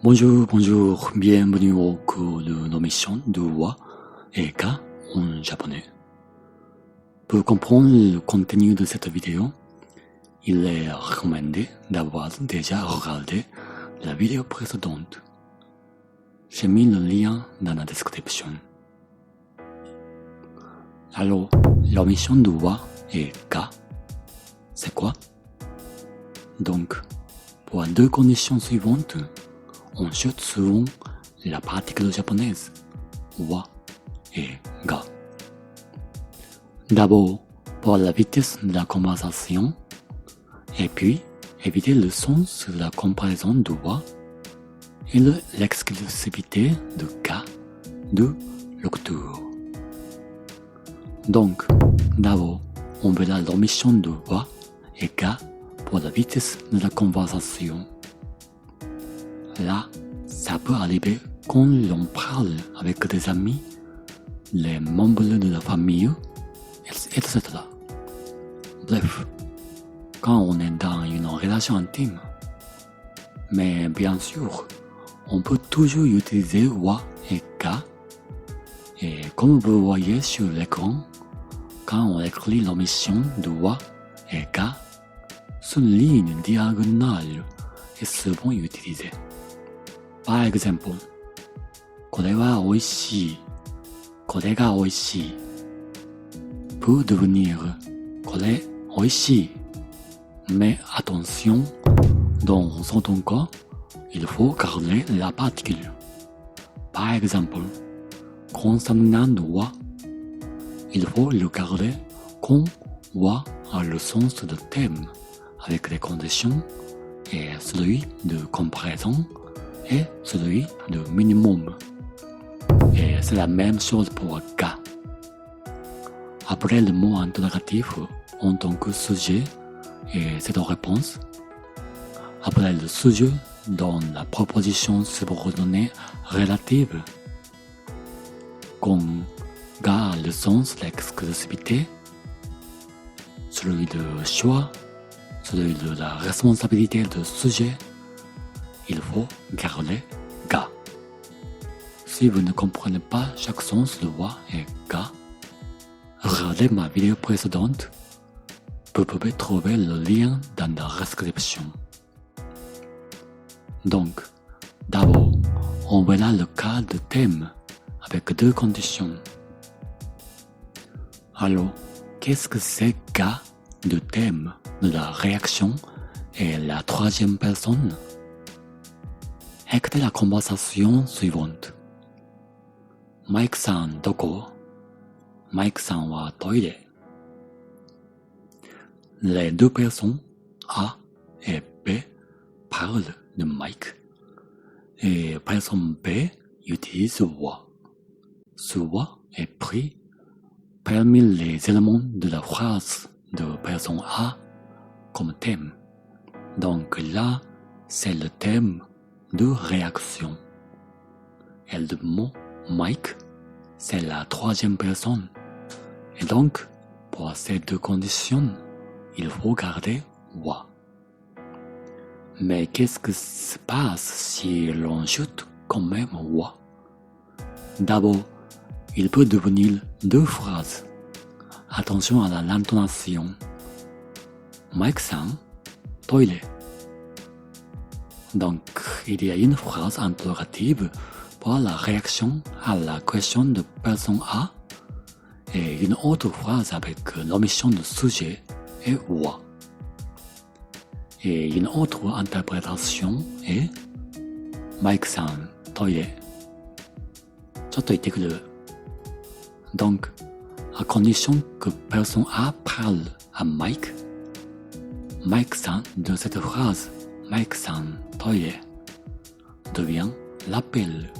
Bonjour, bonjour, bienvenue au cours de nos missions de wa et ka en japonais. Pour comprendre le contenu de cette vidéo, il est recommandé d'avoir déjà regardé la vidéo précédente. J'ai mis le lien dans la description. Alors, la mission de wa et ka, c'est quoi? Donc, pour les deux conditions suivantes, on chute souvent la particule japonaise wa et ga. D'abord, pour la vitesse de la conversation, et puis éviter le sens de la comparaison de wa et l'exclusivité de ka de lecture. Donc, d'abord, on verra l'omission de wa et ka pour la vitesse de la conversation. Là, ça peut arriver quand l'on parle avec des amis, les membres de la famille, etc. Bref, quand on est dans une relation intime. Mais bien sûr, on peut toujours utiliser wa et ka. Et comme vous voyez sur l'écran, quand on écrit l'omission de wa et ka, une ligne diagonale est souvent utilisée. Par exemple, これは美味しい。これが美味しい。peut devenir これ美味しい。Mais attention, dans certains cas, il faut garder la particule. Par exemple, concernant wa, il faut le garder quand wa a le sens de thème avec les conditions et celui de comparaison et celui de minimum. Et c'est la même chose pour ka. Après le mot interrogatif en tant que sujet et cette réponse, après le sujet dans la proposition subordonnée relative, quand ga a le sens de l'exclusivité, celui de choix, celui de la responsabilité du sujet, il faut garder ga. Si vous ne comprenez pas chaque sens de wa et ga, regardez ma vidéo précédente. Vous pouvez trouver le lien dans la description. Donc, d'abord, on verra le cas de thème avec deux conditions. Alors, qu'est-ce que c'est ga de thème de la réaction et la troisième personne? Écoutez la conversation suivante. Mike-san, doko? Mike-san wa toire. Les deux personnes, A et B, parlent de Mike. Et personne B utilise wa. Ce wa est pris parmi les éléments de la phrase de personne A comme thème. Donc là, c'est le thème de réaction. Et le mot Mike, c'est la troisième personne. Et donc, pour ces deux conditions, il faut garder wa. Mais qu'est-ce qui se passe si l'on ajoute quand même wa? D'abord, il peut devenir deux phrases. Attention à l'intonation. Mike-san, toire. Donc, il y a une phrase interrogative pour la réaction à la question de personne A et une autre phrase avec l'omission de sujet et wa. Et une autre interprétation est Mike-san, toire. ちょっと言ってくる. Donc, à condition que personne A parle à Mike, Mike-san de cette phrase, Mike-san, toire, devient l'appel.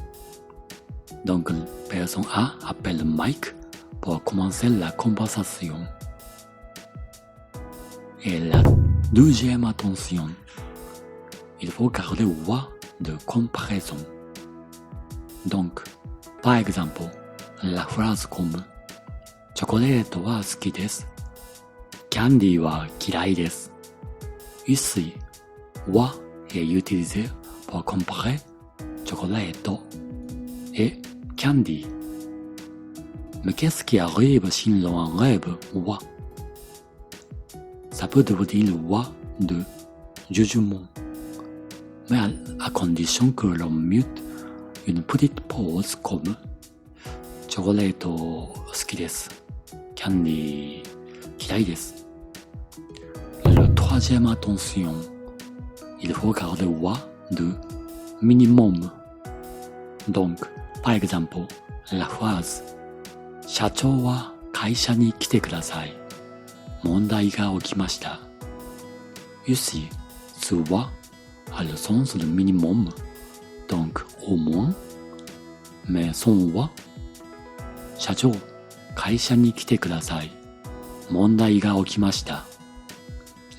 Donc, personne A appelle Mike pour commencer la conversation. Et la deuxième attention, il faut garder wa de comparaison. Donc, par exemple, la phrase comme チョコレートは好きです。キャンディーは嫌いです。Ici, wa est utilisé pour comparer chocolate et candy. Mais qu'est-ce qui arrive si l'on enlève wa? Ça peut devenir le wa de jugement, mais à condition que l'on mute une petite pause comme chocolate 好きです candy 嫌いです。Le troisième attention, il faut garder wa de minimum. Donc, par exemple, la phrase 社長は会社に来てください。問題が起きました。Ici, ce wa a le sens de minimum, donc au moins, mais son wa 社長、会社に来てください。問題が起きました。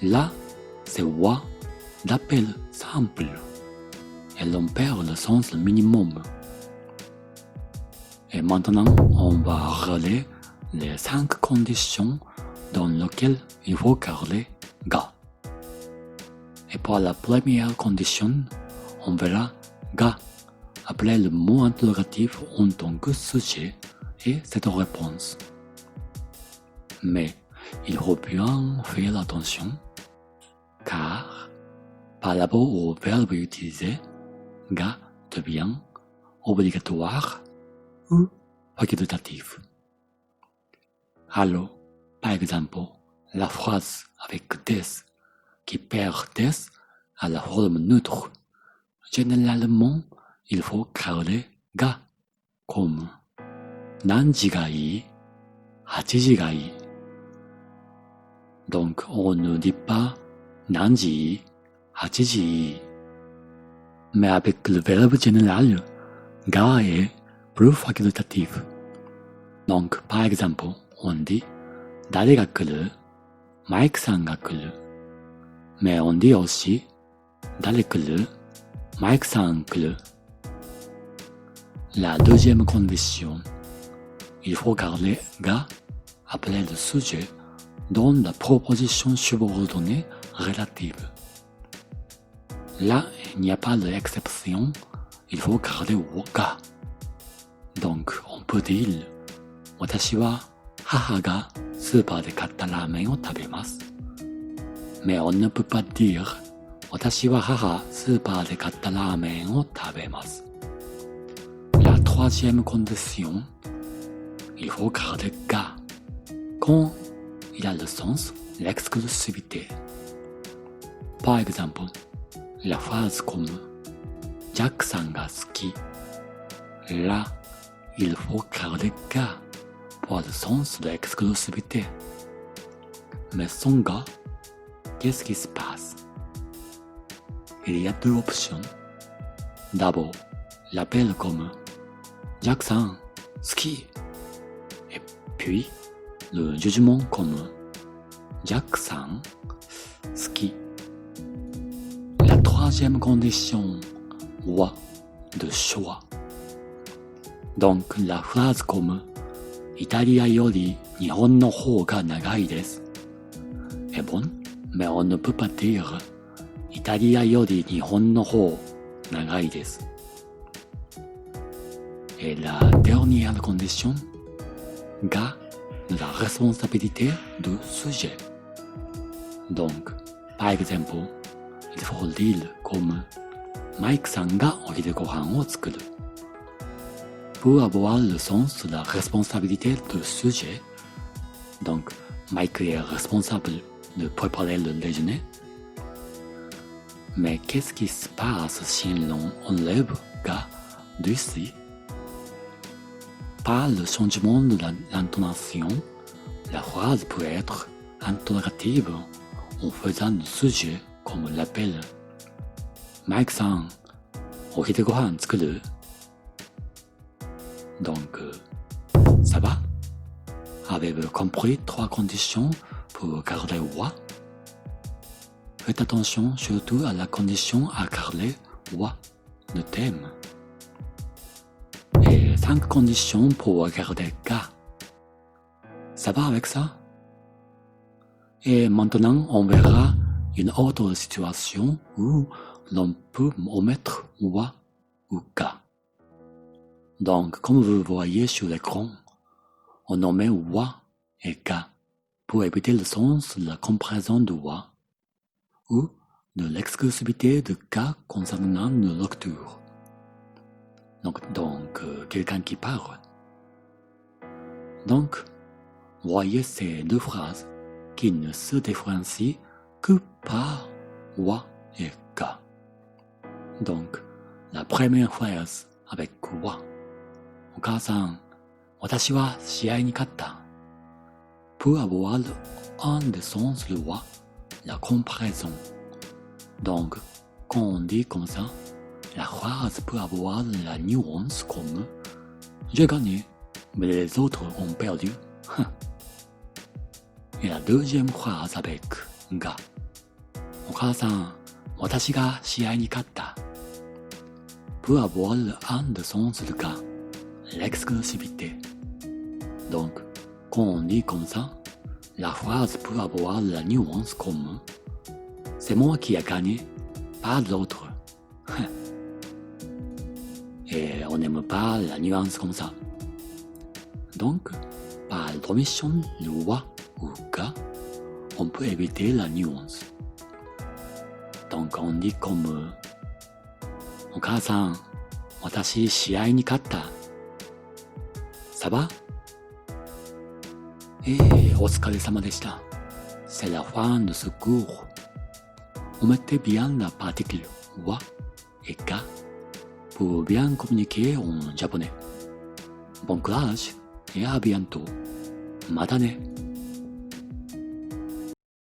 Là, c'est wa d'appel simple, et l'on perd le sens le minimum. Et maintenant, on va regarder les 5 conditions dans lesquelles il faut garder ga. Et pour la première condition, on verra ga après le mot interrogatif en tant que sujet et cette réponse. Mais il faut bien faire attention, car par rapport au verbe utilisé, ga devient obligatoire ou facultatif. Alors, par exemple, la phrase avec des qui perd des à la forme neutre. Généralement, il faut garder ga comme 何時がいい 8時がいい Donc, on ne dit pas 何時いい 8時いい Mais avec le verbe général, ga est plus facultatif. Donc, par exemple, on dit 誰が来る マイクさんが来る Mais on dit aussi 誰来る マイクさん来る La deuxième condition, il faut garder ga après le sujet dans la proposition subordonnée relative. Là, il n'y a pas d'exception, il faut garder ga. Donc, on peut dire 私は母がスーパーで買ったラーメンを食べます。Mais on ne peut pas dire 私は母スーパーで買ったラーメンを食べます。La troisième condition, il faut garder ga quand il a le sens l'exclusivité. Par exemple, la phrase comme ジャックさんが好き Là, il faut garder ga pour le sens de l'exclusivité. Mais sans ga, qu'est-ce qui se passe? Il y a deux options. D'abord, l'appel comme ジャックさん好き Et puis, le jugement comme ジャックさん好き La troisième condition, wa de choix. Donc, la phrase comme イタリアより日本の方が長いです est bonne, mais on ne peut pas dire イタリアより日本の方長いです Et la dernière condition, ga de la responsabilité du sujet. Donc, par exemple, il faut dire comme マイクさんがお昼ご飯を作る Pour avoir le sens de la responsabilité du sujet, donc Mike est responsable de préparer le déjeuner. Mais qu'est-ce qui se passe si l'on enlève ga d'ici? Par le changement de l'intonation, la phrase peut être interrogative en faisant le sujet comme l'appel. Mike さん、お昼ご飯作る Donc, ça va? Avez-vous compris 3 conditions pour garder wa? Faites attention surtout à la condition à garder wa, le thème. Et 5 conditions pour garder ga. Ça va avec ça? Et maintenant, on verra une autre situation où l'on peut omettre wa ou ka. Donc, comme vous voyez sur l'écran, on nomme wa et ka pour éviter le sens de la comparaison de wa ou de l'exclusivité de ka concernant nos lectures. Donc, quelqu'un qui parle. Donc, voyez ces deux phrases qui ne se différencient que par wa et ka. Donc, la première phrase avec wa. お母さん、私は試合に勝った。Pour avoir un des sens le wa, la comparaison. Donc, quand on dit comme ça, la phrase peut avoir la nuance comme j'ai gagné, mais les autres ont perdu. Et la deuxième phrase avec ga. お母さん、私が試合に勝った。Pour avoir un des sens le ga, l'exclusivité. Donc, quand on dit comme ça, la phrase peut avoir la nuance comme c'est moi qui ai gagné, pas l'autre. Et on n'aime pas la nuance comme ça. Donc, par l'omission de wa ou ga, on peut éviter la nuance. Donc, on dit comme お母さん、私試合に勝った。Ça va?お疲れ様でした。C'est la fin de ce cours. On mettait bien la particule wa et ka pour bien communiquer en japonais. Bon courage et à bientôt. またね。